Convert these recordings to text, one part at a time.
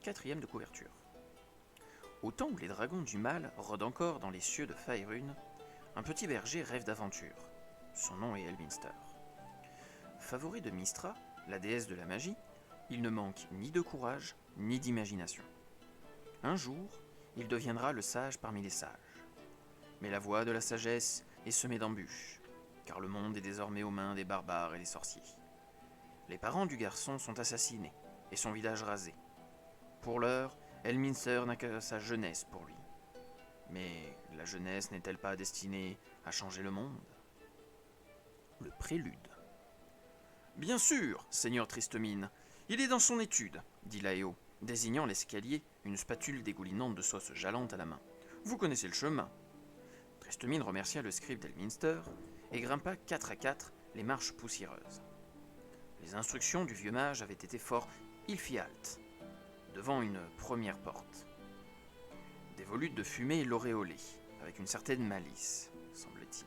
Quatrième de couverture. Au temps où les dragons du mal rôdent encore dans les cieux de Faerûn, un petit berger rêve d'aventure. Son nom est Elminster. Favori de Mystra, la déesse de la magie, il ne manque ni de courage ni d'imagination. Un jour, il deviendra le sage parmi les sages. Mais la voie de la sagesse est semée d'embûches, car le monde est désormais aux mains des barbares et des sorciers. Les parents du garçon sont assassinés et son village rasé. Pour l'heure, Elminster n'a que sa jeunesse pour lui. Mais la jeunesse n'est-elle pas destinée à changer le monde ? Le prélude. Bien sûr, seigneur Tristemine, il est dans son étude, dit Laéo, désignant l'escalier, une spatule dégoulinante de sauce jalante à la main. Vous connaissez le chemin. Tristemine remercia le scribe d'Elminster et grimpa 4 à 4 les marches poussiéreuses. Les instructions du vieux mage avaient été fort, il fit halte, devant une première porte. Des volutes de fumée l'auréolaient, avec une certaine malice, semble-t-il.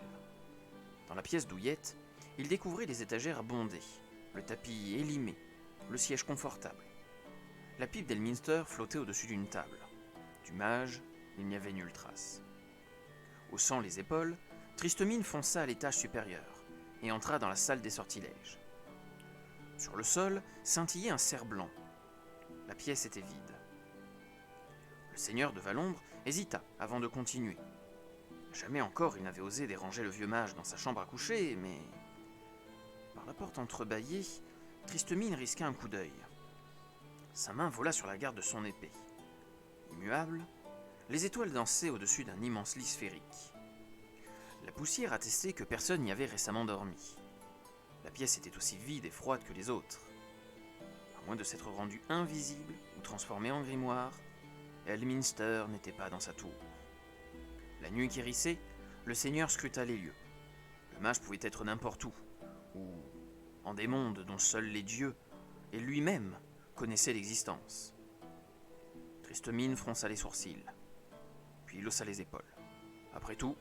Dans la pièce douillette, il découvrit les étagères bondées, le tapis élimé, le siège confortable. La pipe d'Elminster flottait au-dessus d'une table. Du mage, il n'y avait nulle trace. Haussant les épaules, Tristemine fonça à l'étage supérieur et entra dans la salle des sortilèges. Sur le sol scintillait un cerf blanc. La pièce était vide. Le seigneur de Valombre hésita avant de continuer. Jamais encore il n'avait osé déranger le vieux mage dans sa chambre à coucher, mais... Par la porte entrebâillée, Tristemine risqua un coup d'œil. Sa main vola sur la garde de son épée. Immuable, les étoiles dansaient au-dessus d'un immense lit sphérique. La poussière attestait que personne n'y avait récemment dormi. La pièce était aussi vide et froide que les autres. À moins de s'être rendu invisible ou transformé en grimoire, Elminster n'était pas dans sa tour. La nuit qui hérissait, le seigneur scruta les lieux. Le mage pouvait être n'importe où, ou en des mondes dont seuls les dieux, et lui-même, connaissaient l'existence. Tristemine fronça les sourcils, puis il haussa les épaules. Après tout,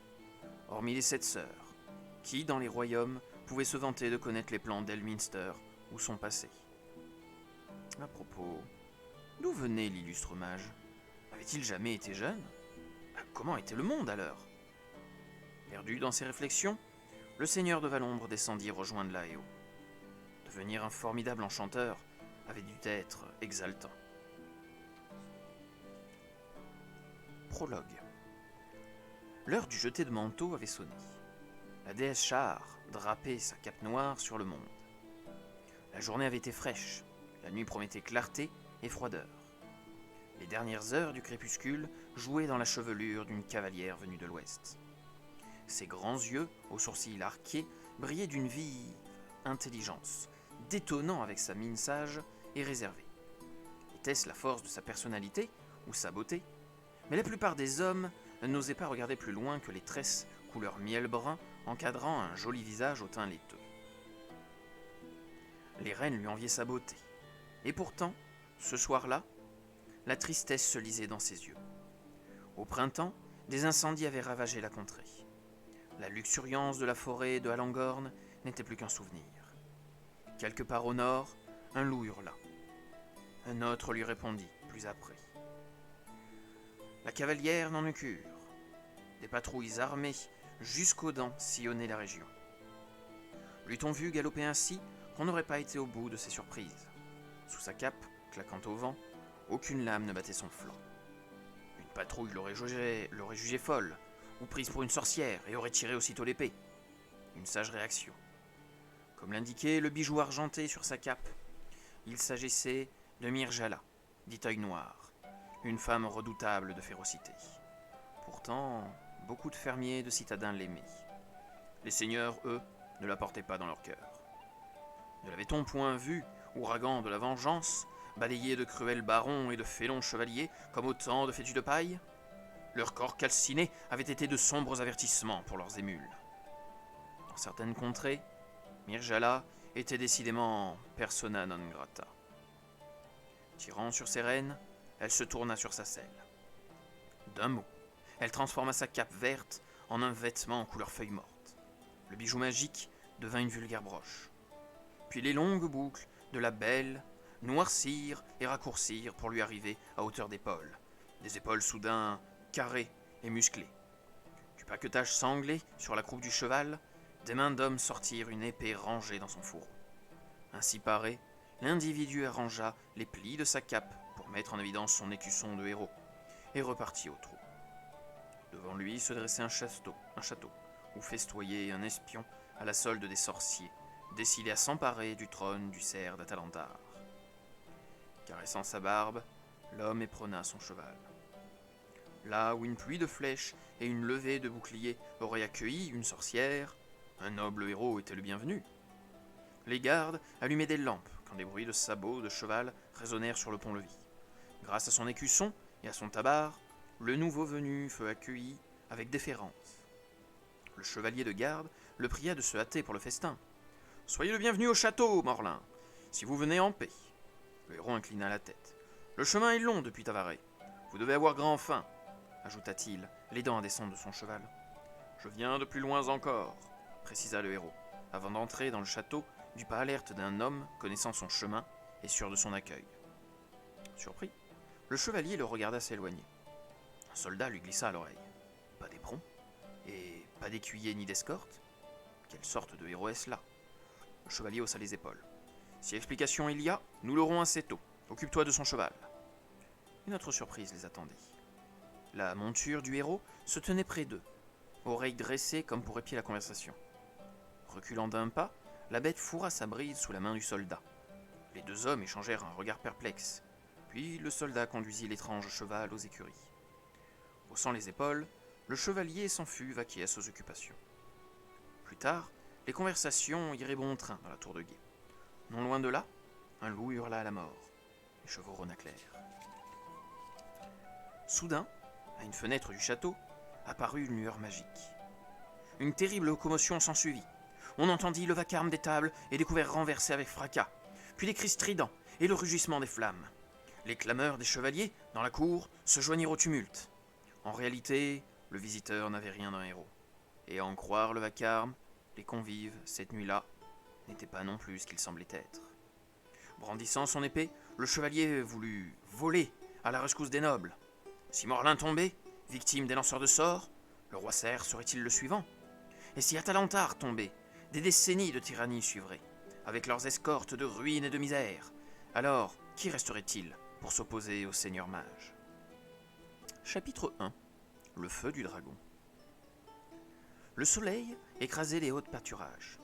hormis les 7 sœurs, qui, dans les royaumes, pouvaient se vanter de connaître les plans d'Elminster ou son passé. À propos, d'où venait l'illustre mage ? Avait-il jamais été jeune ? Comment était le monde alors ? Perdu dans ses réflexions, le seigneur de Valombre descendit rejoindre Laéo. Devenir un formidable enchanteur avait dû être exaltant. Prologue. L'heure du jeté de manteau avait sonné. La déesse Shahar drapait sa cape noire sur le monde. La journée avait été fraîche, la nuit promettait clarté et froideur. Les dernières heures du crépuscule jouaient dans la chevelure d'une cavalière venue de l'ouest. Ses grands yeux, aux sourcils arqués, brillaient d'une vive intelligence, détonnant avec sa mine sage et réservée. Était-ce la force de sa personnalité ou sa beauté ? Mais la plupart des hommes n'osaient pas regarder plus loin que les tresses couleur miel brun encadrant un joli visage au teint laiteux. Les reines lui enviaient sa beauté. Et pourtant, ce soir-là, la tristesse se lisait dans ses yeux. Au printemps, des incendies avaient ravagé la contrée. La luxuriance de la forêt de Halangorn n'était plus qu'un souvenir. Quelque part au nord, un loup hurla. Un autre lui répondit, plus après. La cavalière n'en eut cure. Des patrouilles armées jusqu'aux dents sillonnaient la région. L'eût-on vu galoper ainsi qu'on n'aurait pas été au bout de ses surprises. Sous sa cape, claquant au vent, aucune lame ne battait son flanc. Une patrouille l'aurait jugée folle, ou prise pour une sorcière, et aurait tiré aussitôt l'épée. Une sage réaction. Comme l'indiquait le bijou argenté sur sa cape, il s'agissait de Myrjala, dit Œil Noir, une femme redoutable de férocité. Pourtant, beaucoup de fermiers et de citadins l'aimaient. Les seigneurs, eux, ne la portaient pas dans leur cœur. Ne l'avait-on point vu, ouragan de la vengeance, balayer de cruels barons et de félons chevaliers comme autant de fétus de paille ? Leurs corps calcinés avaient été de sombres avertissements pour leurs émules. Dans certaines contrées, Myrjala était décidément persona non grata. Tirant sur ses rênes, elle se tourna sur sa selle. D'un mot, elle transforma sa cape verte en un vêtement en couleur feuille morte. Le bijou magique devint une vulgaire broche. Puis les longues boucles de la belle noircir et raccourcir pour lui arriver à hauteur d'épaule. Des épaules soudain carrées et musclées. Du paquetage sanglé sur la croupe du cheval, des mains d'homme sortirent une épée rangée dans son fourreau. Ainsi paré, l'individu arrangea les plis de sa cape pour mettre en évidence son écusson de héros, et repartit au trot. Devant lui se dressait un château, où festoyait un espion à la solde des sorciers, décidé à s'emparer du trône du cerf d'Atalantar. Caressant sa barbe, l'homme éperonna son cheval. Là où une pluie de flèches et une levée de boucliers auraient accueilli une sorcière, un noble héros était le bienvenu. Les gardes allumaient des lampes quand des bruits de sabots de cheval résonnèrent sur le pont-levis. Grâce à son écusson et à son tabard, le nouveau venu fut accueilli avec déférence. Le chevalier de garde le pria de se hâter pour le festin. « Soyez le bienvenu au château, Morlin, si vous venez en paix. » Le héros inclina la tête. « Le chemin est long depuis Tavaret. Vous devez avoir grand faim, » ajouta-t-il, l'aidant à descendre de son cheval. « Je viens de plus loin encore, » précisa le héros, avant d'entrer dans le château du pas alerte d'un homme connaissant son chemin et sûr de son accueil. Surpris, le chevalier le regarda s'éloigner. Un soldat lui glissa à l'oreille. Pas d'éperon, et pas d'écuyer ni d'escorte. Quelle sorte de héros est-ce là? Le chevalier haussa les épaules. Si explication il y a, nous l'aurons assez tôt. Occupe-toi de son cheval. Une autre surprise les attendait. La monture du héros se tenait près d'eux, oreilles dressées comme pour épier la conversation. Reculant d'un pas, la bête fourra sa bride sous la main du soldat. Les deux hommes échangèrent un regard perplexe. Puis le soldat conduisit l'étrange cheval aux écuries. Haussant les épaules, le chevalier s'en fut vaquer à ses occupations. Plus tard, les conversations iraient bon train dans la tour de guet. Non loin de là, un loup hurla à la mort. Les chevaux renâclèrent. Soudain, à une fenêtre du château, apparut une lueur magique. Une terrible commotion s'ensuivit. On entendit le vacarme des tables et des couverts renversés avec fracas, puis des cris stridents et le rugissement des flammes. Les clameurs des chevaliers, dans la cour, se joignirent au tumulte. En réalité, le visiteur n'avait rien d'un héros. Et à en croire le vacarme, les convives, cette nuit-là, n'étaient pas non plus ce qu'ils semblaient être. Brandissant son épée, le chevalier voulut voler à la rescousse des nobles. Si Morlin tombait, victime des lanceurs de sorts, le roi Serre serait-il le suivant? Et si Atalantar tombait, des décennies de tyrannie suivraient, avec leurs escortes de ruines et de misère. Alors, qui resterait-il pour s'opposer au seigneur mage? Chapitre 1. Le feu du dragon. Le soleil écrasait les hautes pâturages.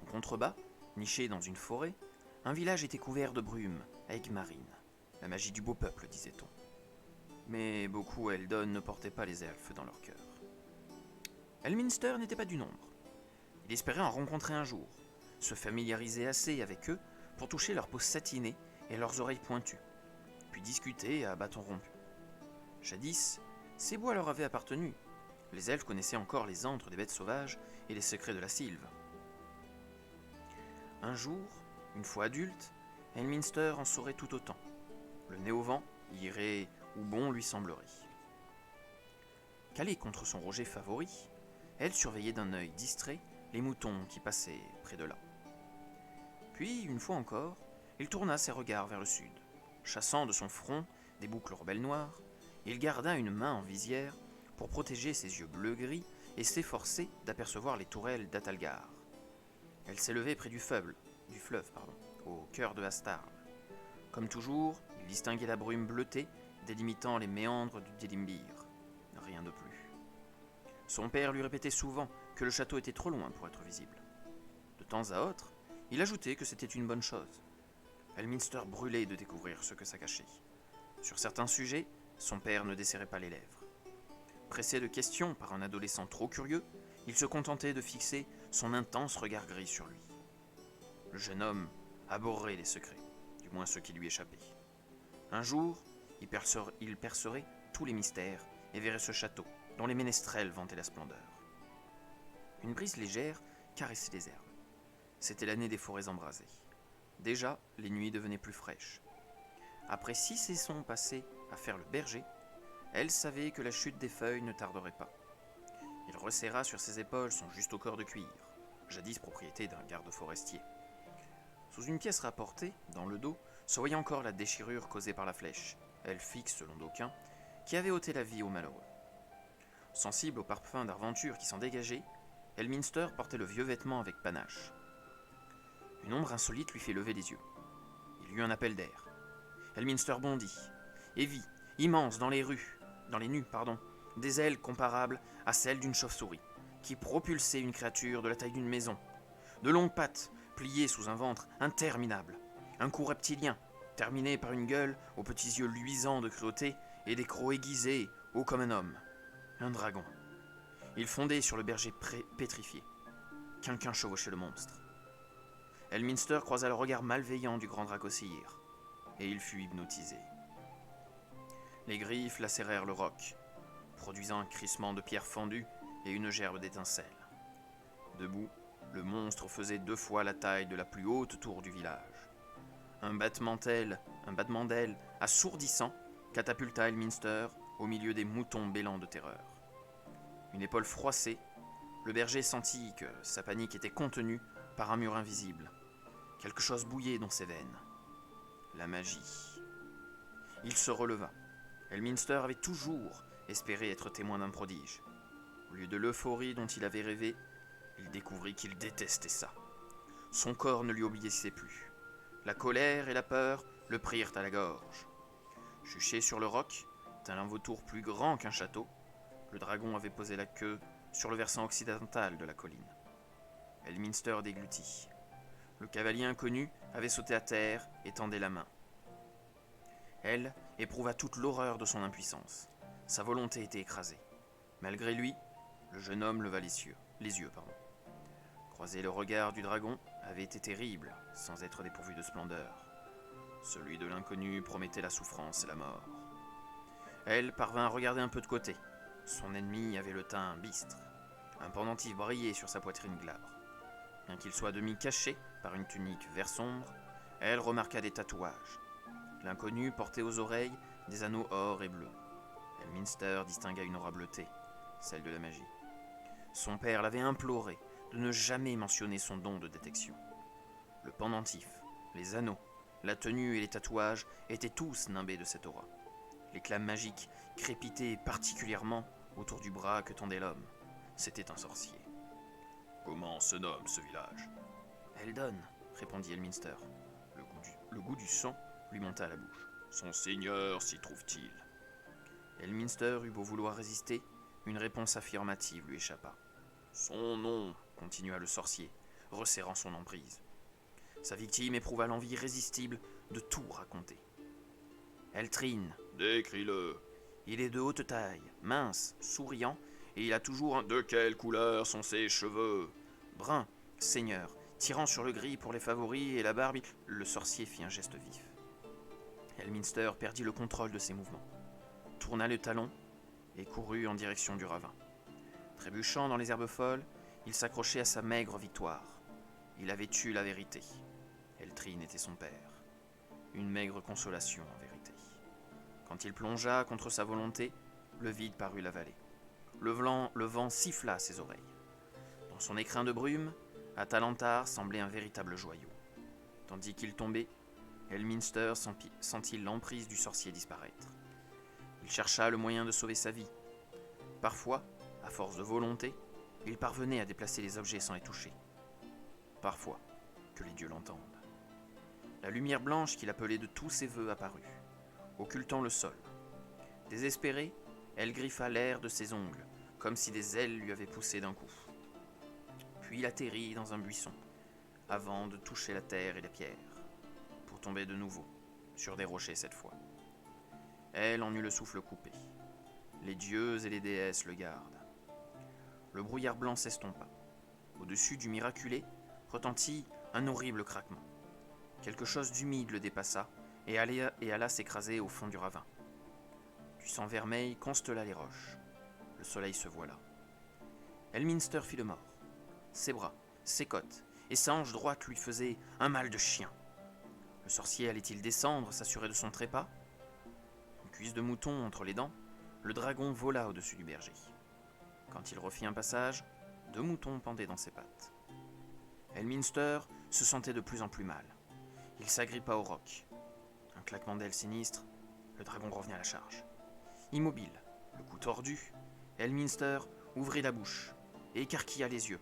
En contrebas, niché dans une forêt, un village était couvert de brume, Aigmarine, la magie du beau peuple, disait-on. Mais beaucoup à Eldon ne portaient pas les elfes dans leur cœur. Elminster n'était pas du nombre. Il espérait en rencontrer un jour, se familiariser assez avec eux pour toucher leur peau satinée et leurs oreilles pointues, puis discuter à bâton rompu. Jadis, ces bois leur avaient appartenu. Les elfes connaissaient encore les antres des bêtes sauvages et les secrets de la sylve. Un jour, une fois adulte, Elminster en saurait tout autant. Le nez au vent, irait où bon lui semblerait. Calée contre son roger favori, elle surveillait d'un œil distrait les moutons qui passaient près de là. Puis, une fois encore, il tourna ses regards vers le sud. Chassant de son front des boucles rebelles noires, il garda une main en visière pour protéger ses yeux bleu-gris et s'efforcer d'apercevoir les tourelles d'Atalgar. Elles s'élevaient près du fleuve, au cœur de Astarl. Comme toujours, il distinguait la brume bleutée délimitant les méandres du Délimbir. Rien de plus. Son père lui répétait souvent que le château était trop loin pour être visible. De temps à autre, il ajoutait que c'était une bonne chose. Elminster brûlait de découvrir ce que ça cachait. Sur certains sujets, son père ne desserrait pas les lèvres. Pressé de questions par un adolescent trop curieux, il se contentait de fixer son intense regard gris sur lui. Le jeune homme abhorrait les secrets, du moins ceux qui lui échappaient. Un jour, il percerait tous les mystères et verrait ce château, dont les ménestrels vantaient la splendeur. Une brise légère caressait les herbes. C'était l'année des forêts embrasées. Déjà, les nuits devenaient plus fraîches. Après 6 saisons passées à faire le berger, elle savait que la chute des feuilles ne tarderait pas. Il resserra sur ses épaules son juste au corps de cuir, jadis propriété d'un garde forestier. Sous une pièce rapportée, dans le dos, se voyait encore la déchirure causée par la flèche, elle fixe selon d'aucuns, qui avait ôté la vie aux malheureux. Sensible au parfum d'aventure qui s'en dégageait, Elminster portait le vieux vêtement avec panache. Une ombre insolite lui fit lever les yeux. Il y eut un appel d'air. Elminster bondit, et vit, immense dans les nues, des ailes comparables à celles d'une chauve-souris, qui propulsait une créature de la taille d'une maison, de longues pattes pliées sous un ventre interminable, un cou reptilien, terminé par une gueule aux petits yeux luisants de cruauté et des crocs aiguisés, hauts comme un homme. Un dragon. Il fondait sur le berger pétrifié. Quelqu'un chevauchait le monstre. Elminster croisa le regard malveillant du grand Dracosir, et il fut hypnotisé. Les griffes lacérèrent le roc, produisant un crissement de pierres fendues et une gerbe d'étincelles. Debout, le monstre faisait 2 fois la taille de la plus haute tour du village. Un battement d'aile assourdissant catapulta Elminster au milieu des moutons bêlants de terreur. Une épaule froissée, le berger sentit que sa panique était contenue par un mur invisible. Quelque chose bouillait dans ses veines. La magie. Il se releva. Elminster avait toujours espéré être témoin d'un prodige. Au lieu de l'euphorie dont il avait rêvé, il découvrit qu'il détestait ça. Son corps ne lui obéissait plus. La colère et la peur le prirent à la gorge. Juché sur le roc, tel un vautour plus grand qu'un château, le dragon avait posé la queue sur le versant occidental de la colline. Elminster déglutit. Le cavalier inconnu avait sauté à terre et tendait la main. Elle éprouva toute l'horreur de son impuissance. Sa volonté était écrasée. Malgré lui, le jeune homme leva les yeux. Croiser le regard du dragon avait été terrible, sans être dépourvu de splendeur. Celui de l'inconnu promettait la souffrance et la mort. Elle parvint à regarder un peu de côté. Son ennemi avait le teint bistre. Un pendentif brillait sur sa poitrine glabre. Bien qu'il soit demi-caché par une tunique vert sombre, elle remarqua des tatouages. L'inconnu portait aux oreilles des anneaux or et bleu. Elminster distingua une aura bleutée, celle de la magie. Son père l'avait imploré de ne jamais mentionner son don de détection. Le pendentif, les anneaux, la tenue et les tatouages étaient tous nimbés de cette aura. L'éclat magique crépitait particulièrement autour du bras que tendait l'homme. C'était un sorcier. « Comment se nomme ce village ?» « Eldon, » répondit Elminster. Le goût du sang lui monta à la bouche. « Son seigneur s'y trouve-t-il » Elminster eut beau vouloir résister, une réponse affirmative lui échappa. « Son nom » continua le sorcier, resserrant son emprise. Sa victime éprouva l'envie irrésistible de tout raconter. « Eltrine. »« Décris-le. »« Il est de haute taille, mince, souriant, et il a toujours un... »« De quelle couleur sont ses cheveux ?»« Brun, seigneur, tirant sur le gris pour les favoris et la barbe... » Le sorcier fit un geste vif. Elminster perdit le contrôle de ses mouvements, tourna le talon et courut en direction du ravin. Trébuchant dans les herbes folles, il s'accrochait à sa maigre victoire. Il avait eu la vérité. Eltrine était son père. Une maigre consolation, en vérité. Quand il plongea contre sa volonté, le vide parut l'avaler. Le vent siffla à ses oreilles. Dans son écrin de brume, Atalantar semblait un véritable joyau. Tandis qu'il tombait, Elminster sentit l'emprise du sorcier disparaître. Il chercha le moyen de sauver sa vie. Parfois, à force de volonté, il parvenait à déplacer les objets sans les toucher. Parfois, que les dieux l'entendent. La lumière blanche qu'il appelait de tous ses vœux apparut, occultant le sol. Désespérée, elle griffa l'air de ses ongles, comme si des ailes lui avaient poussé d'un coup. Puis il atterrit dans un buisson, avant de toucher la terre et les pierres, pour tomber de nouveau, sur des rochers cette fois. Elle en eut le souffle coupé. Les dieux et les déesses le gardent. Le brouillard blanc s'estompa. Au-dessus du miraculé retentit un horrible craquement. Quelque chose d'humide le dépassa et alla s'écraser au fond du ravin. Du sang vermeil constella les roches. Le soleil se voila. Elminster fit le mort. Ses bras, ses côtes et sa hanche droite lui faisaient un mal de chien. Le sorcier allait-il descendre, s'assurer de son trépas ? Une cuisse de mouton entre les dents, le dragon vola au-dessus du berger. Quand il refit un passage, 2 moutons pendaient dans ses pattes. Elminster se sentait de plus en plus mal. Il s'agrippa au roc. Un claquement d'ailes sinistre, le dragon revient à la charge. Immobile, le cou tordu, Elminster ouvrit la bouche et écarquilla les yeux,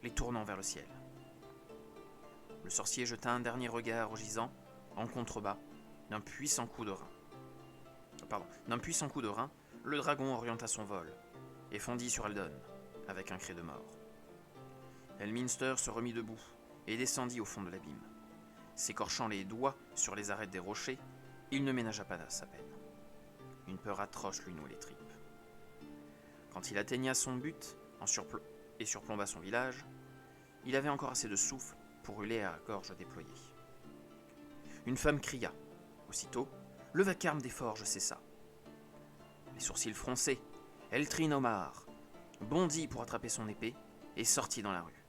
les tournant vers le ciel. Le sorcier jeta un dernier regard au gisant, en contrebas, d'un puissant coup de rein. Le dragon orienta son vol et fondit sur Eldon, avec un cri de mort. Elminster se remit debout et descendit au fond de l'abîme. S'écorchant les doigts sur les arêtes des rochers, il ne ménagea pas sa peine. Une peur atroce lui nouait les tripes. Quand il atteigna son but et surplomba son village, il avait encore assez de souffle pour hurler à gorge déployée. Une femme cria. Aussitôt, le vacarme des forges cessa. Les sourcils froncés, Eltrine Omar bondit pour attraper son épée et sortit dans la rue.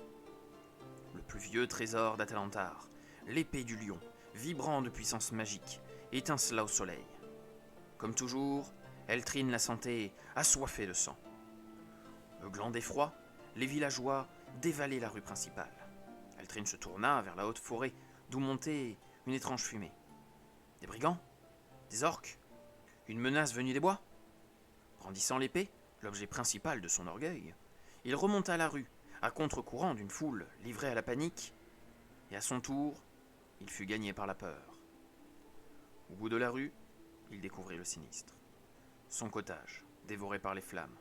Le plus vieux trésor d'Atalantar, l'épée du lion, vibrant de puissance magique, étincela au soleil. Comme toujours, Eltrine la sentait assoiffée de sang. Meuglant d'effroi, les villageois dévalaient la rue principale. Eltrine se tourna vers la haute forêt, d'où montait une étrange fumée. Des brigands? Des orques? Une menace venue des bois? Brandissant l'épée, l'objet principal de son orgueil, il remonta la rue, à contre-courant d'une foule livrée à la panique, et à son tour, il fut gagné par la peur. Au bout de la rue, il découvrit le sinistre. Son cottage, dévoré par les flammes.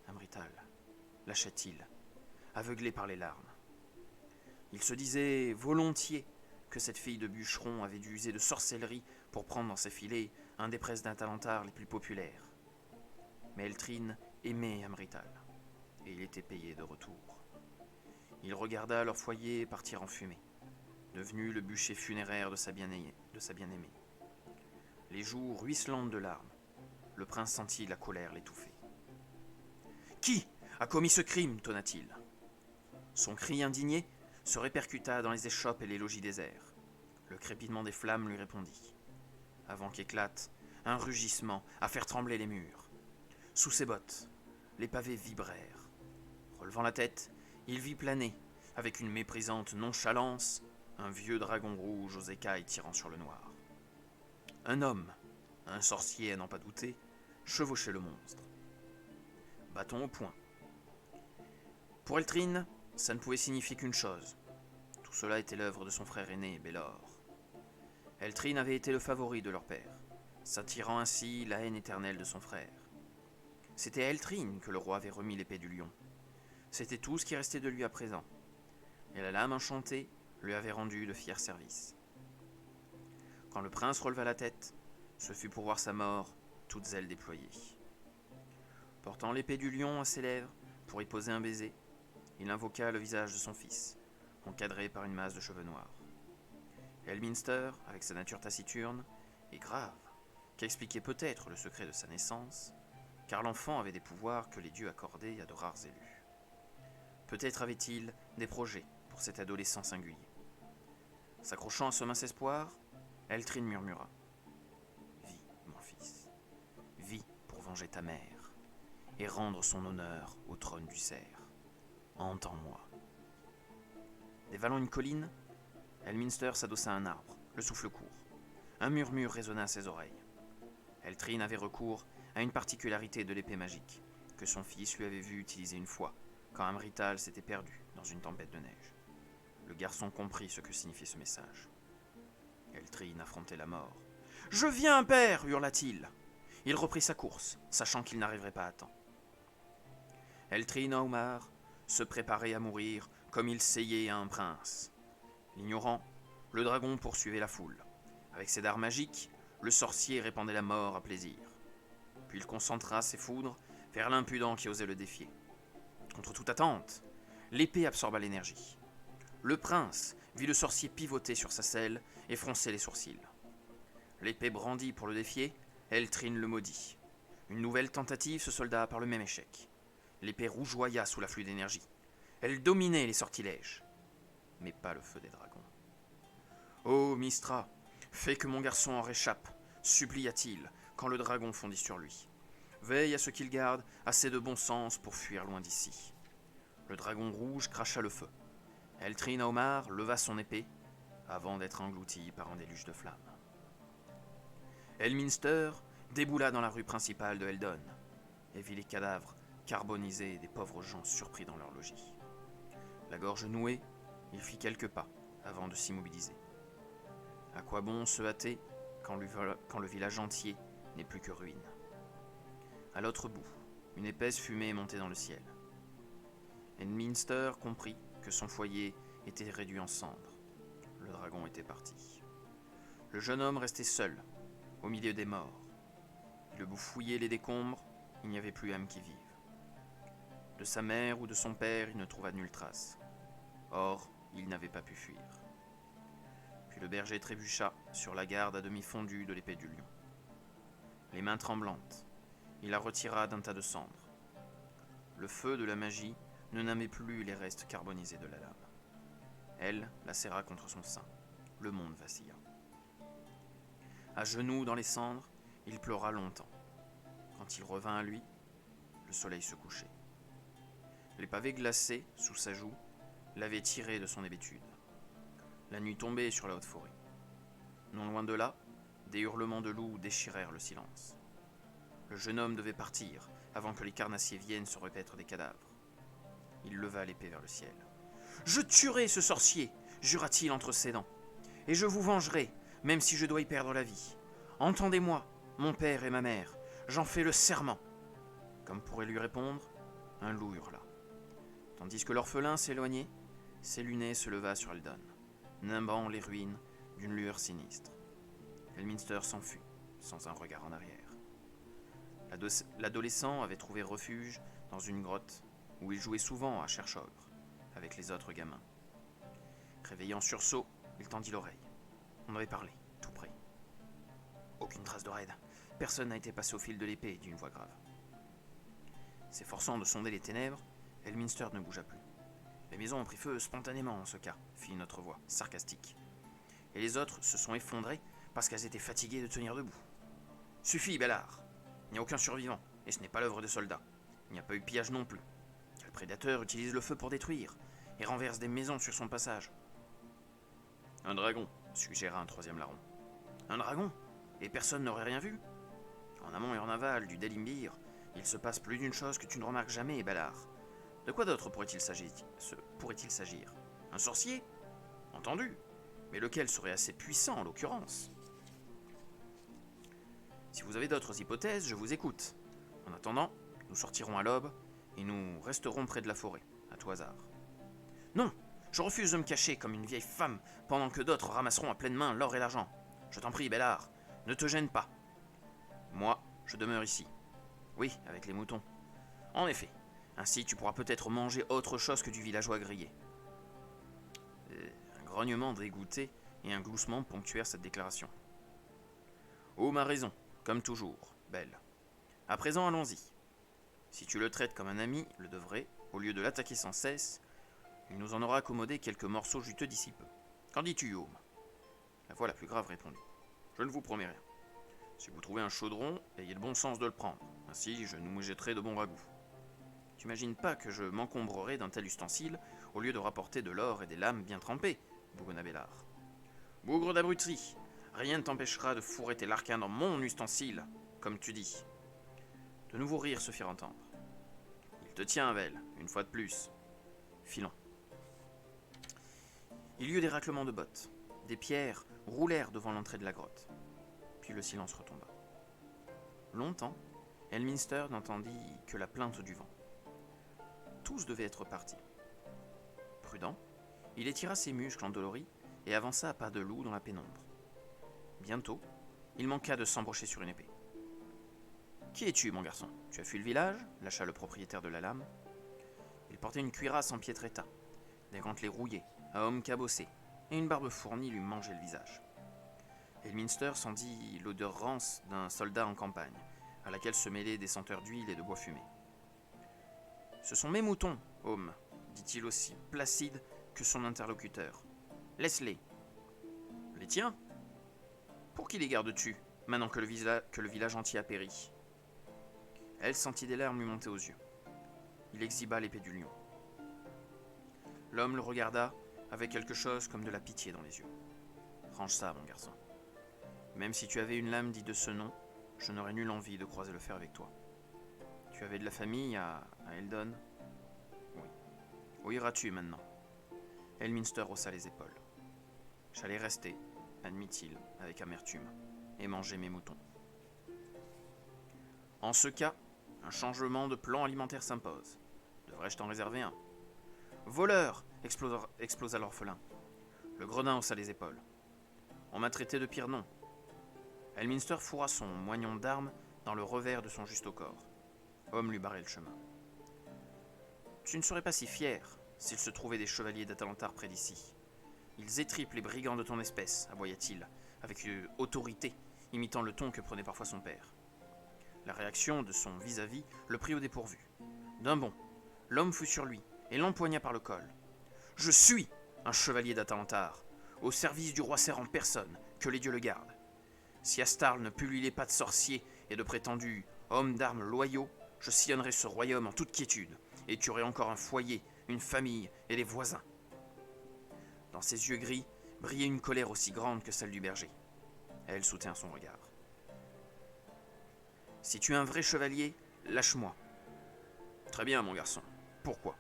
Amrital, lâchait-il, aveuglé par les larmes. Il se disait volontiers que cette fille de bûcheron avait dû user de sorcellerie pour prendre dans ses filets un des princes d'Atalantar les plus populaires. Mais Eltrine aimait Amrital, et il était payé de retour. Il regarda leur foyer partir en fumée, devenu le bûcher funéraire de sa bien-aimée. Les joues ruisselantes de larmes, le prince sentit la colère l'étouffer. « Qui a commis ce crime ?» tonna-t-il. Son cri indigné se répercuta dans les échoppes et les logis déserts. Le crépitement des flammes lui répondit, avant qu'éclate un rugissement à faire trembler les murs. Sous ses bottes, les pavés vibrèrent. Relevant la tête, il vit planer, avec une méprisante nonchalance, un vieux dragon rouge aux écailles tirant sur le noir. Un homme, un sorcier à n'en pas douter, chevauchait le monstre. Bâton au poing. Pour Eltrine, ça ne pouvait signifier qu'une chose. Tout cela était l'œuvre de son frère aîné, Bélor. Eltrine avait été le favori de leur père, s'attirant ainsi la haine éternelle de son frère. C'était à Eltrine que le roi avait remis l'épée du lion. C'était tout ce qui restait de lui à présent. Et la lame enchantée lui avait rendu de fiers services. Quand le prince releva la tête, ce fut pour voir sa mort, toutes ailes déployées. Portant l'épée du lion à ses lèvres pour y poser un baiser, il invoqua le visage de son fils, encadré par une masse de cheveux noirs. Elminster, avec sa nature taciturne et grave, qu'expliquait peut-être le secret de sa naissance, car l'enfant avait des pouvoirs que les dieux accordaient à de rares élus. Peut-être avait-il des projets pour cet adolescent singulier. S'accrochant à ce mince espoir, Eltrine murmura « Vis, mon fils, vis pour venger ta mère et rendre son honneur au trône du cerf. Entends-moi. » Dévalant une colline, Elminster s'adossa à un arbre, le souffle court. Un murmure résonna à ses oreilles. Eltrine avait recours à une particularité de l'épée magique, que son fils lui avait vu utiliser une fois, quand Amrital s'était perdu dans une tempête de neige. Le garçon comprit ce que signifiait ce message. Eltrine affrontait la mort. « Je viens, père !» hurla-t-il. Il reprit sa course, sachant qu'il n'arriverait pas à temps. Eltrine Omar se préparait à mourir comme il seyait à un prince. L'ignorant, le dragon poursuivait la foule. Avec ses dards magiques, le sorcier répandait la mort à plaisir. Puis il concentra ses foudres vers l'impudent qui osait le défier. Contre toute attente, l'épée absorba l'énergie. Le prince vit le sorcier pivoter sur sa selle et froncer les sourcils. L'épée brandie pour le défier, Eltrine le maudit. Une nouvelle tentative se solda par le même échec. L'épée rougeoya sous l'afflux d'énergie. Elle dominait les sortilèges, mais pas le feu des dragons. « Ô Mystra, fais que mon garçon en réchappe, supplia-t-il, quand le dragon fondit sur lui. Veille à ce qu'il garde assez de bon sens pour fuir loin d'ici. » Le dragon rouge cracha le feu. Eltrine Omar leva son épée, avant d'être englouti par un déluge de flammes. Elminster déboula dans la rue principale de Eldon et vit les cadavres carbonisés des pauvres gens surpris dans leur logis. La gorge nouée, il fit quelques pas avant de s'immobiliser. À quoi bon se hâter quand le village entier n'est plus que ruine? À l'autre bout, une épaisse fumée montait dans le ciel. Elminster comprit que son foyer était réduit en cendres. Le dragon était parti. Le jeune homme restait seul, au milieu des morts. Il eut beau fouiller les décombres, il n'y avait plus âme qui vive. De sa mère ou de son père, il ne trouva nulle trace. Or, il n'avait pas pu fuir. Puis le berger trébucha sur la garde à demi fondue de l'épée du lion. Les mains tremblantes, il la retira d'un tas de cendres. Le feu de la magie ne n'aimait plus les restes carbonisés de la lame. Elle la serra contre son sein. Le monde vacilla. À genoux dans les cendres, il pleura longtemps. Quand il revint à lui, le soleil se couchait. Les pavés glacés sous sa joue l'avaient tiré de son hébétude. La nuit tombait sur la haute forêt. Non loin de là, des hurlements de loups déchirèrent le silence. Le jeune homme devait partir avant que les carnassiers viennent se repaître des cadavres. Il leva l'épée vers le ciel. « Je tuerai ce sorcier !» jura-t-il entre ses dents. « Et je vous vengerai, même si je dois y perdre la vie. Entendez-moi, mon père et ma mère, j'en fais le serment. » Comme pourrait lui répondre, un loup hurla. Tandis que l'orphelin s'éloignait, Séluné se leva sur Eldon, nimbant les ruines d'une lueur sinistre. Elminster s'enfuit, sans un regard en arrière. L'adolescent avait trouvé refuge dans une grotte où il jouait souvent à cherche-ogre avec les autres gamins. Réveillé en sursaut, il tendit l'oreille. On avait parlé, tout près. Aucune trace de raid. Personne n'a été passé au fil de l'épée, dit une voix grave. S'efforçant de sonder les ténèbres, Elminster ne bougea plus. Les maisons ont pris feu spontanément en ce cas, fit une autre voix, sarcastique. Et les autres se sont effondrées parce qu'elles étaient fatiguées de tenir debout. Suffit, Bellard. Il n'y a aucun survivant, et ce n'est pas l'œuvre des soldats. Il n'y a pas eu de pillage non plus. Le prédateur utilise le feu pour détruire, et renverse des maisons sur son passage. Un dragon, suggéra un troisième larron. Un dragon? Et personne n'aurait rien vu? En amont et en aval du Delimbir, il se passe plus d'une chose que tu ne remarques jamais, Ballard. De quoi d'autre pourrait-il s'agir? Un sorcier? Entendu. Mais lequel serait assez puissant en l'occurrence? Si vous avez d'autres hypothèses, je vous écoute. En attendant, nous sortirons à l'aube et nous resterons près de la forêt, à tout hasard. Non, je refuse de me cacher comme une vieille femme pendant que d'autres ramasseront à pleine main l'or et l'argent. Je t'en prie, Bellard, ne te gêne pas. Moi, je demeure ici. Oui, avec les moutons. En effet, ainsi tu pourras peut-être manger autre chose que du villageois grillé. Un grognement dégoûté et un gloussement ponctuèrent cette déclaration. Oh, ma raison, comme toujours, belle. À présent, allons-y. Si tu le traites comme un ami le devrait, au lieu de l'attaquer sans cesse, il nous en aura accommodé quelques morceaux juteux d'ici peu. Qu'en dis-tu, Home? La voix la plus grave répondit. Je ne vous promets rien. Si vous trouvez un chaudron, ayez le bon sens de le prendre. Ainsi, je nous jetterai de bons ragoûts. Tu n'imagines pas que je m'encombrerai d'un tel ustensile au lieu de rapporter de l'or et des lames bien trempées, bougonna Bellard. Bougre d'abruterie, rien ne t'empêchera de fourrer tes larquins dans mon ustensile, comme tu dis. De nouveaux rires se firent entendre. Il te tient, Vel, une fois de plus. Filons. Il y eut des raclements de bottes. Des pierres roulèrent devant l'entrée de la grotte. Puis le silence retomba. Longtemps, Elminster n'entendit que la plainte du vent. Tous devaient être partis. Prudent, il étira ses muscles endoloris et avança à pas de loup dans la pénombre. Bientôt, il manqua de s'embrocher sur une épée. « Qui es-tu, mon garçon? Tu as fui le village » lâcha le propriétaire de la lame. Il portait une cuirasse en piètre état, des gantelets rouillés, un homme cabossé, et une barbe fournie lui mangeait le visage. Elminster sentit l'odeur rance d'un soldat en campagne, à laquelle se mêlaient des senteurs d'huile et de bois fumé. « Ce sont mes moutons, homme, dit-il aussi placide que son interlocuteur. Laisse-les. Les tiens? Pour qui les gardes-tu, maintenant que le village entier a péri? Elle sentit des larmes lui monter aux yeux. Il exhiba l'épée du lion. L'homme le regarda avec quelque chose comme de la pitié dans les yeux. Range ça, mon garçon. Même si tu avais une lame digne de ce nom, je n'aurais nulle envie de croiser le fer avec toi. Tu avais de la famille à Eldon? Oui. Où iras-tu maintenant? Elminster haussa les épaules. J'allais rester, admit-il, avec amertume, et manger mes moutons. En ce cas, un changement de plan alimentaire s'impose. Devrais-je t'en réserver un? Voleur! Explosa l'orphelin. Le gredin haussa les épaules. On m'a traité de pire nom. Elminster fourra son moignon d'arme dans le revers de son juste au corps. Homme lui barrait le chemin. Tu ne serais pas si fier s'il se trouvait des chevaliers d'Atalantar près d'ici. Ils étripent les brigands de ton espèce, aboya-t-il, avec une autorité, imitant le ton que prenait parfois son père. La réaction de son vis-à-vis le prit au dépourvu. D'un bond, l'homme fut sur lui et l'empoigna par le col. « Je suis un chevalier d'Atalantar, au service du roi Ser en personne, que les dieux le gardent. Si Astarl ne pullulait pas de sorciers et de prétendus hommes d'armes loyaux, je sillonnerais ce royaume en toute quiétude, et tu aurais encore un foyer, une famille et des voisins. » Dans ses yeux gris brillait une colère aussi grande que celle du berger. Elle soutint son regard. « Si tu es un vrai chevalier, lâche-moi. »« Très bien, mon garçon. Pourquoi ?»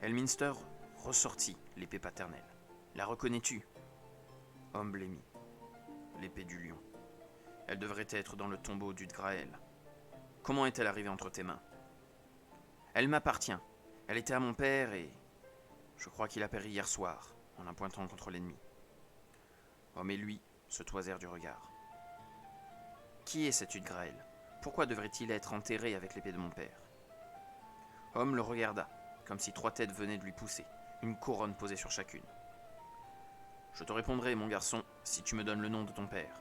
Elminster ressortit l'épée paternelle. « La reconnais-tu » Homme blêmit. L'épée du lion. Elle devrait être dans le tombeau d'Udgrael. Comment est-elle arrivée entre tes mains? Elle m'appartient. Elle était à mon père et... je crois qu'il a péri hier soir, en la pointant contre l'ennemi. Homme et lui se toisèrent du regard. Qui est cet Udgrael? Pourquoi devrait-il être enterré avec l'épée de mon père? Homme le regarda, comme si 3 têtes venaient de lui pousser, une couronne posée sur chacune. Je te répondrai, mon garçon, si tu me donnes le nom de ton père.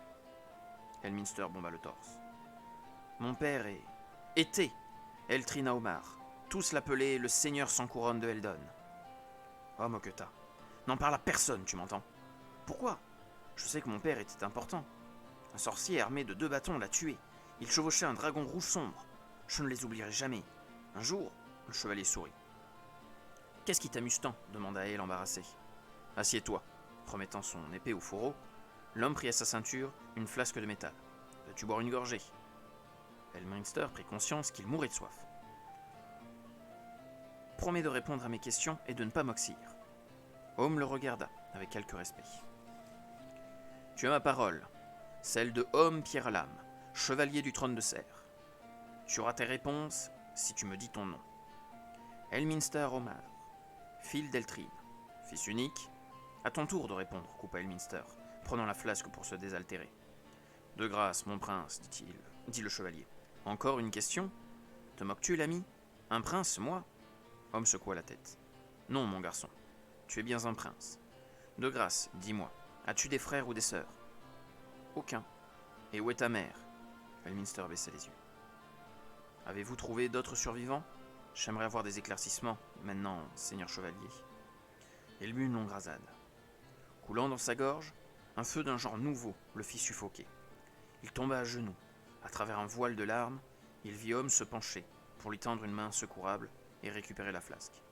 Elminster bomba le torse. Mon père était Eltrina Omar. Tous l'appelaient le seigneur sans couronne de Eldon. Oh, Moketa, n'en parle à personne, tu m'entends? Pourquoi? Je sais que mon père était important. Un sorcier armé de 2 bâtons l'a tué. Il chevauchait un dragon rouge sombre. Je ne les oublierai jamais. Un jour, le chevalier sourit. Qu'est-ce qui t'amuse tant? Demanda elle embarrassée. Assieds-toi. Remettant son épée au fourreau, l'homme prit à sa ceinture une flasque de métal. Veux-tu boire une gorgée? Elminster prit conscience qu'il mourait de soif. Promets de répondre à mes questions et de ne pas m'oxyre. Homme le regarda avec quelque respect. Tu as ma parole, celle de Homme Pierre Lame, chevalier du trône de Ser. Tu auras tes réponses si tu me dis ton nom. Elminster Omar, fils d'Eltrine, fils unique. À ton tour de répondre, coupa Elminster, prenant la flasque pour se désaltérer. De grâce, mon prince, dit le chevalier. Encore une question? Te moques-tu, l'ami? Un prince, moi? Homme secoua la tête. Non, mon garçon, tu es bien un prince. De grâce, dis-moi, as-tu des frères ou des sœurs? Aucun. Et où est ta mère? Elminster baissa les yeux. Avez-vous trouvé d'autres survivants? J'aimerais avoir des éclaircissements, maintenant, seigneur chevalier. Il eut une longue rasade. Coulant dans sa gorge, un feu d'un genre nouveau le fit suffoquer. Il tomba à genoux. À travers un voile de larmes, il vit Homme se pencher pour lui tendre une main secourable et récupérer la flasque.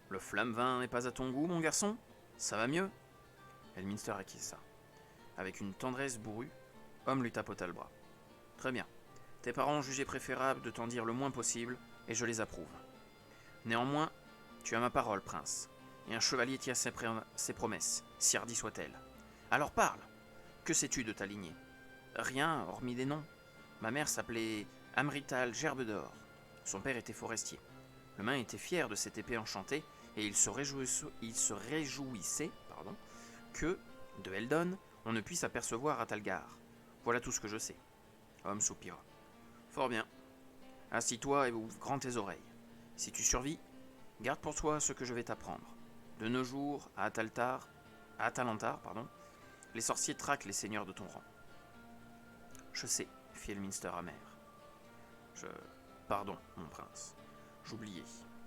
Le flamme-vin n'est pas à ton goût, mon garçon? Ça va mieux? Elminster acquiesça. Avec une tendresse bourrue, Homme lui tapota le bras. Très bien. Tes parents ont jugé préférable de t'en dire le moins possible, et je les approuve. Néanmoins, tu as ma parole, prince, et un chevalier tient ses promesses, si hardi soit-elle. Alors parle! Que sais-tu de ta lignée? Rien, hormis des noms. Ma mère s'appelait Amrital Gerbe d'Or. Son père était forestier. Le main était fier de cette épée enchantée, et il se réjouissait que, de Eldon, on ne puisse apercevoir Atalgar. Voilà tout ce que je sais. Homme soupira. Fort bien. Assis-toi et ouvre grand tes oreilles. Si tu survis, garde pour toi ce que je vais t'apprendre. De nos jours, à Atalantar, les sorciers traquent les seigneurs de ton rang. Je sais, fit Elminster amer. Pardon, mon prince. J'oubliais.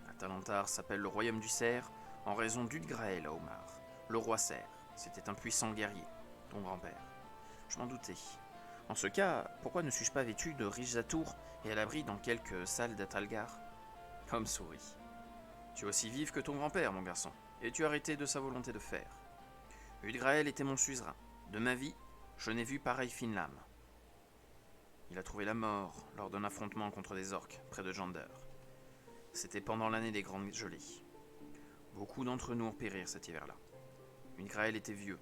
Atalantar s'appelle le royaume du Ser en raison d'Udgrael à Omar, le roi Ser. C'était un puissant guerrier, ton grand-père. Je m'en doutais. En ce cas, pourquoi ne suis-je pas vêtu de riches atours et à l'abri dans quelques salles d'Atalgar? Homme sourit. Tu es aussi vif que ton grand-père, mon garçon, et tu as arrêté de sa volonté de fer. Udgrael était mon suzerain. De ma vie, Je n'ai vu pareille fine lame. Il a trouvé la mort lors d'un affrontement contre des orques près de Jander. C'était pendant l'année des grandes gelées. Beaucoup d'entre nous ont péri cet hiver-là. Udgrael était vieux.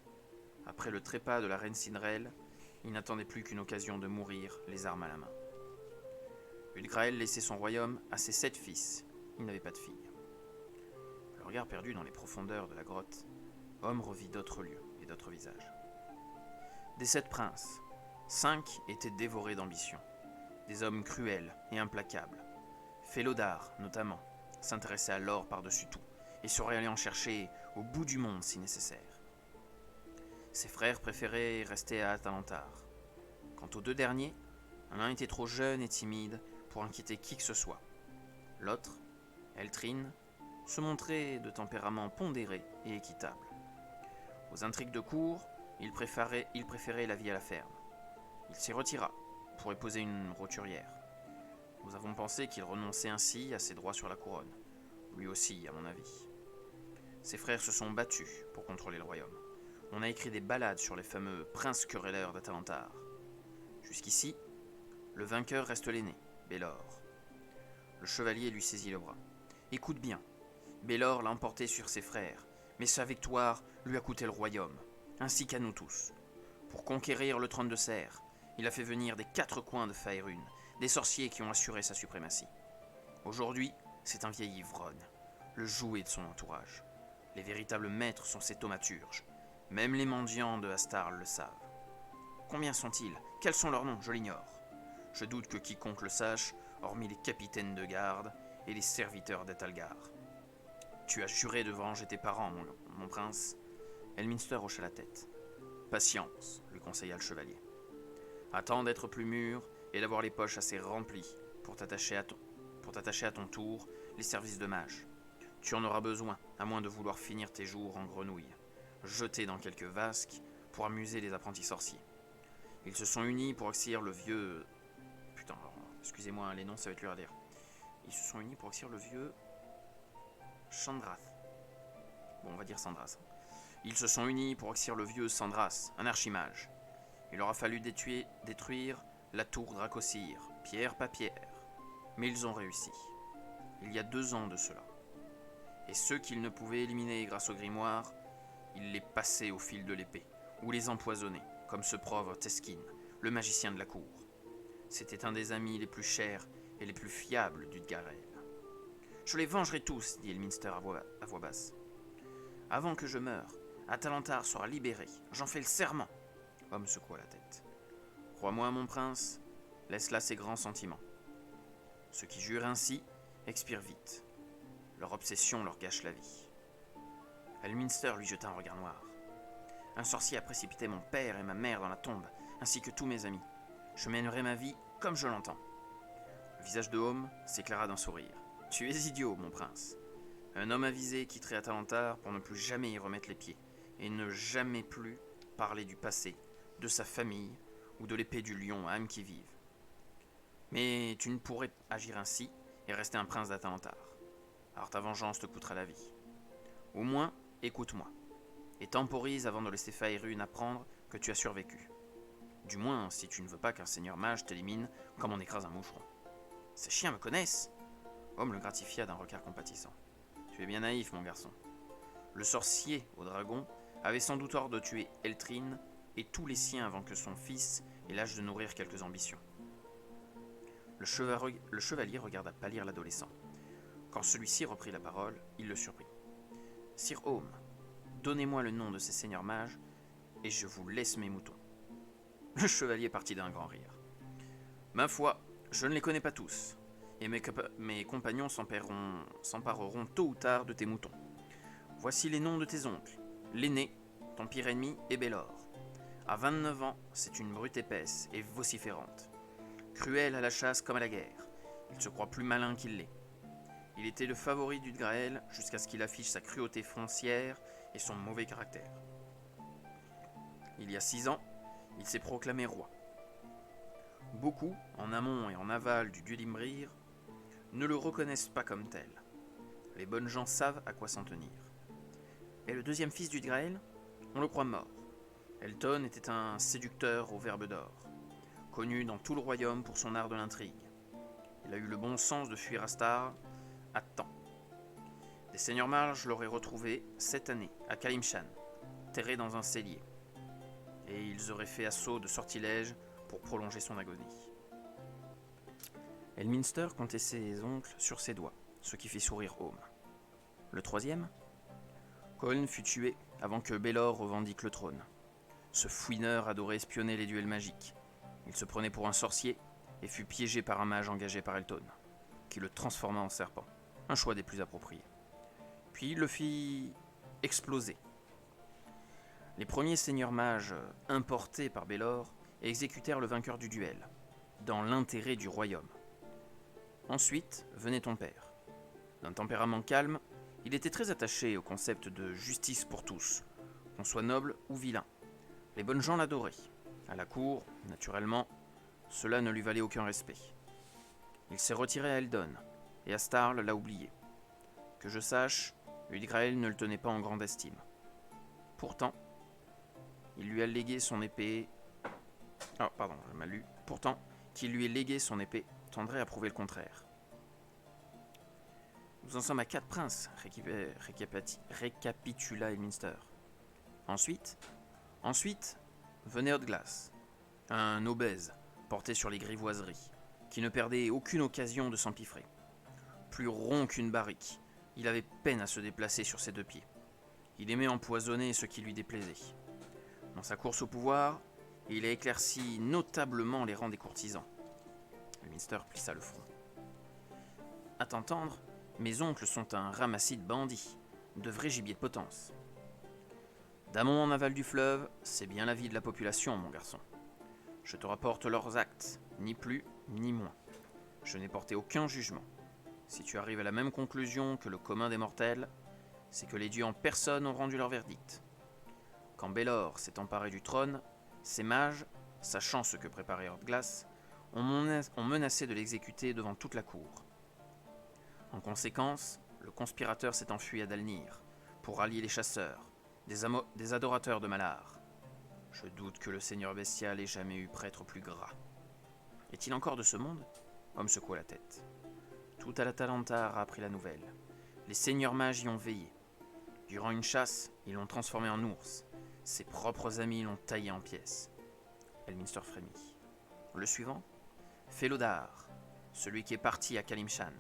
Après le trépas de la reine Cinderelle, il n'attendait plus qu'une occasion de mourir, les armes à la main. Udgrael laissait son royaume à ses 7 fils. Il n'avait pas de fille. Le regard perdu dans les profondeurs de la grotte, Homme revit d'autres lieux et d'autres visages. Des 7 princes, 5 étaient dévorés d'ambition. Des hommes cruels et implacables. Félodar, notamment, s'intéressait à l'or par-dessus tout et serait allé en chercher au bout du monde si nécessaire. Ses frères préférés restaient à Atalantar. Quant aux 2 derniers, l'un était trop jeune et timide pour inquiéter qui que ce soit. L'autre, Eltrine, se montrait de tempérament pondéré et équitable. Aux intrigues de cour, il préférait la vie à la ferme. Il s'y retira pour épouser une roturière. Nous avons pensé qu'il renonçait ainsi à ses droits sur la couronne. Lui aussi, à mon avis. Ses frères se sont battus pour contrôler le royaume. On a écrit des ballades sur les fameux princes querelleurs d'Atalantar. Jusqu'ici, le vainqueur reste l'aîné, Bélor. Le chevalier lui saisit le bras. Écoute bien, Bélor l'a emporté sur ses frères, mais sa victoire lui a coûté le royaume, ainsi qu'à nous tous. Pour conquérir le trône de Serre, il a fait venir des 4 coins de Faerûn, des sorciers qui ont assuré sa suprématie. Aujourd'hui, c'est un vieil ivrogne, le jouet de son entourage. Les véritables maîtres sont ces thaumaturges. Même les mendiants de Astarl le savent. Combien sont-ils? Quels sont leurs noms? Je l'ignore. Je doute que quiconque le sache, hormis les capitaines de garde et les serviteurs d'Etalgar. Tu as juré de venger tes parents, mon prince. Elminster hocha la tête. Patience, lui conseilla le chevalier. Attends d'être plus mûr et d'avoir les poches assez remplies pour t'attacher à ton tour les services de mage. Tu en auras besoin, à moins de vouloir finir tes jours en grenouille, jeté dans quelques vasques pour amuser les apprentis sorciers. Ils se sont unis pour exercer le vieux... Putain, alors, excusez-moi, les noms, ça va être dur à dire. Ils se sont unis pour exercer le vieux... Chandrath. Bon, on va dire Sandras. Ils se sont unis pour exercer le vieux Sandras, un archimage. Il aura fallu détruire la tour Dracosir, pierre par pierre. Mais ils ont réussi. Il y a 2 ans de cela. Et ceux qu'ils ne pouvaient éliminer grâce au grimoire, ils les passaient au fil de l'épée, ou les empoisonnaient, comme ce pauvre Teskin, le magicien de la cour. C'était un des amis les plus chers et les plus fiables d'Udgarel. Je les vengerai tous, dit Elminster à voix basse. Avant que je meure, Atalantar sera libéré, j'en fais le serment. Homme secoua la tête. Crois-moi, mon prince, laisse là ses grands sentiments. Ceux qui jurent ainsi expirent vite. Leur obsession leur gâche la vie. Elminster lui jeta un regard noir. Un sorcier a précipité mon père et ma mère dans la tombe, ainsi que tous mes amis. Je mènerai ma vie comme je l'entends. Le visage de Home s'éclaira d'un sourire. Tu es idiot, mon prince. Un homme avisé quitterait Atalantar pour ne plus jamais y remettre les pieds, et ne jamais plus parler du passé, de sa famille, ou de l'épée du lion à âme qui vive. Mais tu ne pourrais agir ainsi et rester un prince d'Atalantar. Alors ta vengeance te coûtera la vie. Au moins, écoute-moi, et temporise avant de laisser Faerûn apprendre que tu as survécu. Du moins, si tu ne veux pas qu'un seigneur mage t'élimine comme on écrase un moucheron. Ces chiens me connaissent. Homme le gratifia d'un regard compatissant. Tu es bien naïf, mon garçon. Le sorcier au dragon avait sans doute ordre de tuer Eltrine et tous les siens avant que son fils ait l'âge de nourrir quelques ambitions. Le chevalier regarda pâlir l'adolescent. Quand celui-ci reprit la parole, il le surprit. Sir Home, donnez-moi le nom de ces seigneurs mages et je vous laisse mes moutons. Le chevalier partit d'un grand rire. Ma foi, je ne les connais pas tous, et mes compagnons s'empareront tôt ou tard de tes moutons. Voici les noms de tes oncles. L'aîné, ton pire ennemi, est Bélor. À 29 ans, c'est une brute épaisse et vociférante. Cruel à la chasse comme à la guerre. Il se croit plus malin qu'il l'est. Il était le favori d'Udgrael jusqu'à ce qu'il affiche sa cruauté foncière et son mauvais caractère. Il y a 6 ans, il s'est proclamé roi. Beaucoup, en amont et en aval du dieu d'Imrir, ne le reconnaissent pas comme tel. Les bonnes gens savent à quoi s'en tenir. Et le 2e fils d'Udgrael, on le croit mort. Elton était un séducteur au verbe d'or, connu dans tout le royaume pour son art de l'intrigue. Il a eu le bon sens de fuir Astar à temps. Des seigneurs mages l'auraient retrouvé cette année à Kalimshan, terré dans un cellier, et ils auraient fait assaut de sortilèges pour prolonger son agonie. Elminster comptait ses oncles sur ses doigts, ce qui fit sourire Home. Le troisième, Coln fut tué avant que Baelor revendique le trône. Ce fouineur adorait espionner les duels magiques. Il se prenait pour un sorcier et fut piégé par un mage engagé par Elton, qui le transforma en serpent, un choix des plus appropriés. Puis il le fit exploser. Les premiers seigneurs mages importés par Baelor exécutèrent le vainqueur du duel, dans l'intérêt du royaume. Ensuite venait ton père. D'un tempérament calme, il était très attaché au concept de justice pour tous, qu'on soit noble ou vilain. Les bonnes gens l'adoraient. À la cour, naturellement, cela ne lui valait aucun respect. Il s'est retiré à Eldon, et Astar l'a oublié. Que je sache, Udgrael ne le tenait pas en grande estime. Pourtant, il lui a légué son épée... Oh, pardon, j'ai mal lu. Pourtant, qu'il lui ait légué son épée tendrait à prouver le contraire. Nous en sommes à 4 princes, récapitula Elminster. Ensuite, venait Hotglass, un obèse porté sur les grivoiseries, qui ne perdait aucune occasion de s'empiffrer. Plus rond qu'une barrique, il avait peine à se déplacer sur ses 2 pieds. Il aimait empoisonner ce qui lui déplaisait. Dans sa course au pouvoir, il a éclairci notablement les rangs des courtisans. Elminster plissa le front. À t'entendre, mes oncles sont un ramassis de bandits, de vrais gibiers de potence. D'amont en aval du fleuve, c'est bien la vie de la population, mon garçon. Je te rapporte leurs actes, ni plus ni moins. Je n'ai porté aucun jugement. Si tu arrives à la même conclusion que le commun des mortels, c'est que les dieux en personne ont rendu leur verdict. Quand Baelor s'est emparé du trône, ces mages, sachant ce que préparait Hotglass, ont menacé de l'exécuter devant toute la cour. En conséquence, le conspirateur s'est enfui à Dalnir pour rallier les chasseurs, des adorateurs de Malar. Je doute que le seigneur bestial ait jamais eu prêtre plus gras. Est-il encore de ce monde ? Homme secoua la tête. Tout Atalantar a appris la nouvelle. Les seigneurs mages y ont veillé. Durant une chasse, ils l'ont transformé en ours. Ses propres amis l'ont taillé en pièces. Elminster frémit. Le suivant ? Felodar, celui qui est parti à Kalimshan.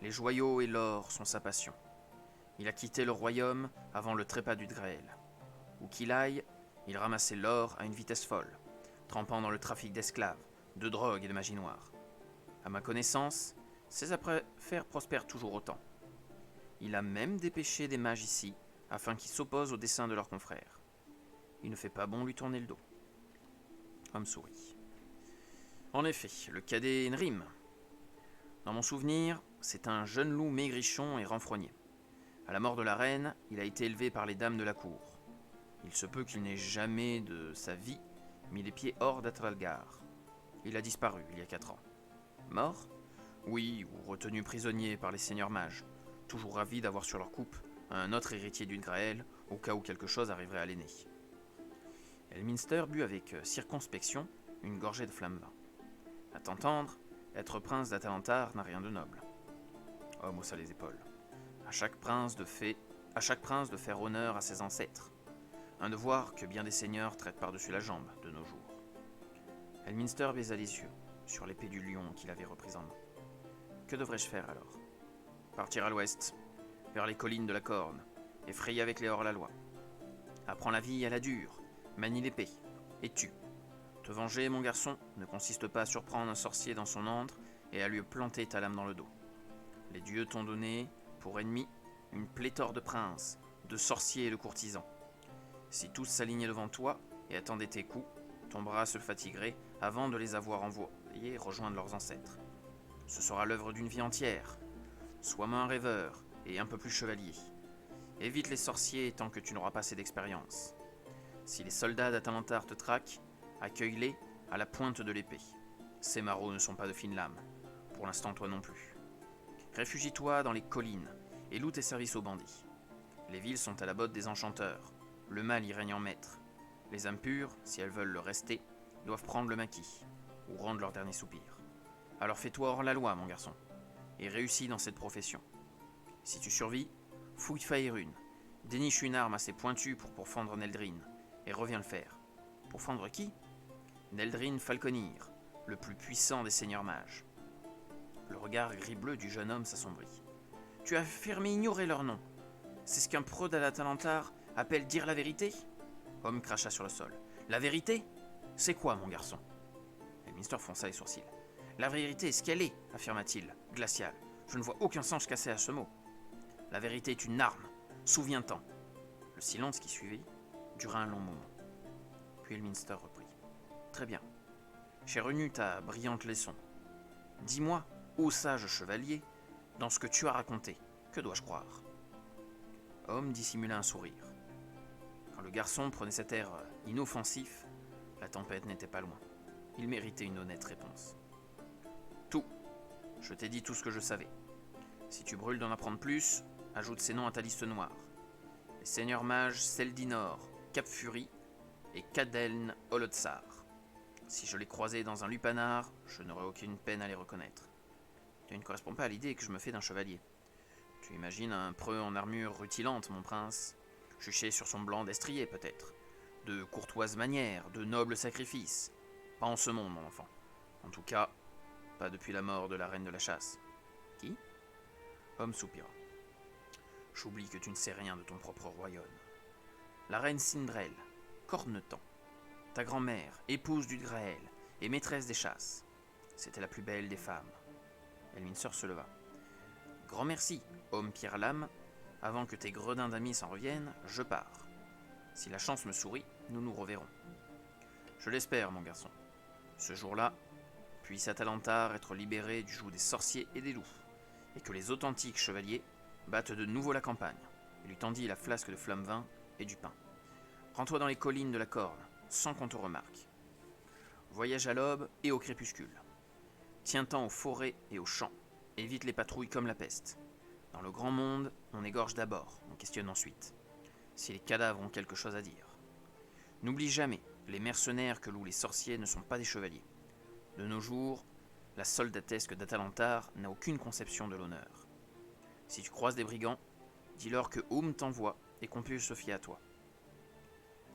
Les joyaux et l'or sont sa passion. Il a quitté le royaume avant le trépas d'Udgrael. Où qu'il aille, il ramassait l'or à une vitesse folle, trempant dans le trafic d'esclaves, de drogue et de magie noire. À ma connaissance, ses affaires prospèrent toujours autant. Il a même dépêché des mages ici, afin qu'ils s'opposent aux desseins de leurs confrères. Il ne fait pas bon lui tourner le dos. Homme sourit. En effet, le cadet Nrim. Dans mon souvenir, c'est un jeune loup maigrichon et renfrogné. À la mort de la reine, il a été élevé par les dames de la cour. Il se peut qu'il n'ait jamais de sa vie mis les pieds hors d'Atralgar. Il a disparu il y a 4 ans. Mort ? Oui, ou retenu prisonnier par les seigneurs mages, toujours ravis d'avoir sur leur coupe un autre héritier d'Udgrael au cas où quelque chose arriverait à l'aîné. Elminster but avec circonspection une gorgée de flamme-vin. À t'entendre, être prince d'Atalantar n'a rien de noble. Homme haussa les épaules. À chaque prince de faire honneur à ses ancêtres. Un devoir que bien des seigneurs traitent par-dessus la jambe de nos jours. Elminster baisa les yeux sur l'épée du lion qu'il avait reprise en main. Que devrais-je faire alors ? Partir à l'ouest, vers les collines de la Corne, et frayer avec les hors-la-loi. Apprends la vie à la dure, manie l'épée, et tue. Te venger, mon garçon, ne consiste pas à surprendre un sorcier dans son antre et à lui planter ta lame dans le dos. Les dieux t'ont donné, pour ennemi, une pléthore de princes, de sorciers et de courtisans. Si tous s'alignaient devant toi et attendaient tes coups, ton bras se fatiguerait avant de les avoir envoyés rejoindre leurs ancêtres. Ce sera l'œuvre d'une vie entière. Sois moins un rêveur et un peu plus chevalier. Évite les sorciers tant que tu n'auras pas assez d'expérience. Si les soldats d'Atalantar te traquent, accueille-les à la pointe de l'épée. Ces marauds ne sont pas de fine lame. Pour l'instant, toi non plus. Réfugie-toi dans les collines et loue tes services aux bandits. Les villes sont à la botte des enchanteurs. Le mal y règne en maître. Les âmes pures, si elles veulent le rester, doivent prendre le maquis, ou rendre leur dernier soupir. Alors fais-toi hors la loi, mon garçon, et réussis dans cette profession. Si tu survis, fouille Faerun, déniche une arme assez pointue pour pourfendre Neldrin, et reviens le faire. Pourfendre qui? Neldrin Falconir, le plus puissant des seigneurs mages. Le regard gris-bleu du jeune homme s'assombrit. Tu as affirmé ignorer leur nom. C'est ce qu'un pro d'Atalantar appelle dire la vérité? Homme cracha sur le sol. La vérité? C'est quoi, mon garçon? Elminster fronça les sourcils. La vérité est ce qu'elle est, affirma-t-il, glacial. Je ne vois aucun sens cassé à ce mot. La vérité est une arme. Souviens-t'en. Le silence qui suivit dura un long moment. Puis Elminster reprit. Très bien. J'ai retenu ta brillante leçon. Dis-moi, ô sage chevalier, dans ce que tu as raconté, que dois-je croire? Homme dissimula un sourire. Quand le garçon prenait cet air inoffensif, la tempête n'était pas loin. Il méritait une honnête réponse. Tout. Je t'ai dit tout ce que je savais. Si tu brûles d'en apprendre plus, ajoute ces noms à ta liste noire. Les seigneurs mages Seldinor, Cap-Fury et Kadeln Holotsar. Si je les croisais dans un lupanar, je n'aurais aucune peine à les reconnaître. Tu ne corresponds pas à l'idée que je me fais d'un chevalier. Tu imagines un preux en armure rutilante, mon prince, juché sur son blanc destrier peut-être, de courtoises manières, de nobles sacrifices. Pas en ce monde, mon enfant. En tout cas, pas depuis la mort de la reine de la chasse. Qui? Homme soupira. J'oublie que tu ne sais rien de ton propre royaume. La reine Sindrel, Cornetan, ta grand-mère, épouse du Graël et maîtresse des chasses. C'était la plus belle des femmes. Elminster se leva. Grand merci, homme Pierre-Lame. Avant que tes gredins d'amis s'en reviennent, je pars. Si la chance me sourit, nous nous reverrons. Je l'espère, mon garçon. Ce jour-là, puisse Atalantar être libéré du joug des sorciers et des loups, et que les authentiques chevaliers battent de nouveau la campagne. Il lui tendit la flasque de flamme-vin et du pain. Rends-toi dans les collines de la Corne, sans qu'on te remarque. Voyage à l'aube et au crépuscule. Tiens-t'en aux forêts et aux champs. Évite les patrouilles comme la peste. Dans le grand monde, on égorge d'abord, on questionne ensuite. Si les cadavres ont quelque chose à dire. N'oublie jamais, les mercenaires que louent les sorciers ne sont pas des chevaliers. De nos jours, la soldatesque d'Atalantar n'a aucune conception de l'honneur. Si tu croises des brigands, dis-leur que Oum t'envoie et qu'on peut se fier à toi.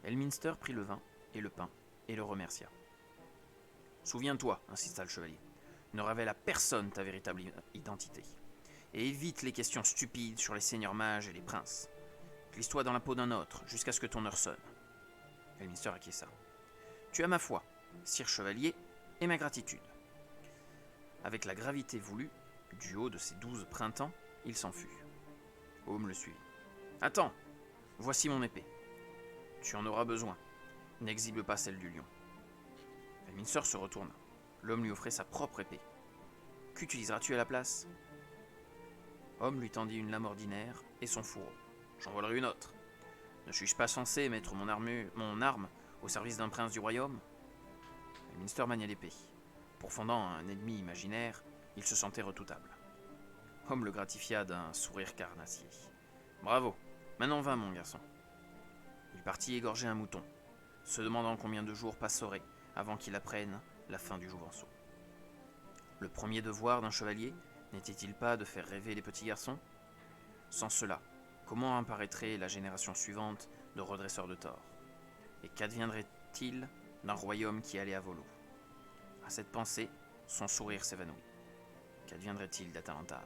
Elminster prit le vin et le pain et le remercia. Souviens-toi, insista le chevalier, ne révèle à personne ta véritable identité. Et évite les questions stupides sur les seigneurs mages et les princes. Glisse-toi dans la peau d'un autre jusqu'à ce que ton heure sonne. Elminster acquiesça. Tu as ma foi, sire chevalier, et ma gratitude. Avec la gravité voulue, du haut de ses 12 printemps, il s'en fut. Home le suivit. Attends, voici mon épée. Tu en auras besoin. N'exhibe pas celle du lion. Elminster se retourna. L'homme lui offrait sa propre épée. Qu'utiliseras-tu à la place? Homme lui tendit une lame ordinaire et son fourreau. J'en volerai une autre. Ne suis-je pas censé mettre mon arme au service d'un prince du royaume? Elminster mania l'épée. Pourfendant un ennemi imaginaire, il se sentait redoutable. Homme le gratifia d'un sourire carnassier. Bravo, maintenant va, mon garçon. Il partit égorger un mouton, se demandant combien de jours passeraient avant qu'il apprenne la fin du Jouvenceau. Le premier devoir d'un chevalier n'était-il pas de faire rêver les petits garçons? Sans cela, comment apparaîtrait la génération suivante de redresseurs de tort? Et qu'adviendrait-il d'un royaume qui allait à volo? À cette pensée, son sourire s'évanouit. Qu'adviendrait-il d'Atalantar?